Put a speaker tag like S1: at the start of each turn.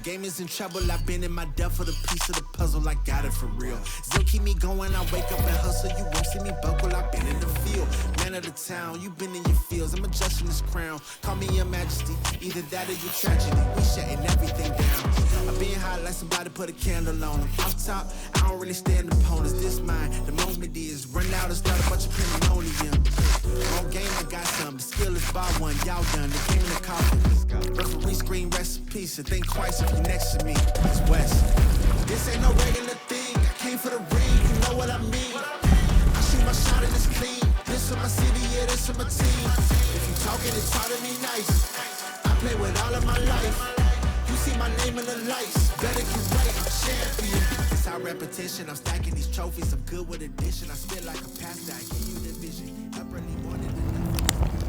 S1: game is in trouble. I've been in my depth for the piece of the puzzle. I got it for real. Still keep me going. I wake up and hustle. You won't see me buckle. I've been in the field. Man of the town. You been in your fields. I'm adjusting this crown. Call me your majesty. Either that or your tragedy. We shutting everything down. I've been hot like somebody put a candle on them. Off top, I don't really stand opponents. This mine. The moment is run out and start a bunch of pandemonium. Wrong game, I got some. The skill is by one. Y'all done. The game in the coffin. Referee screen recipe. So think twice if you next to me. It's West. This ain't no regular thing. I came for the ring. You know what I mean. I shoot my shot and it's clean. This for my city, yeah, this for my team. If you talking, it's hard to be nice. I play with all of my life. You see my name in the lights. Better get right, I'm champion. It's our repetition. I'm stacking these trophies. I'm good with addition. I spit like a pastor. I give you the vision. I really wanted to know.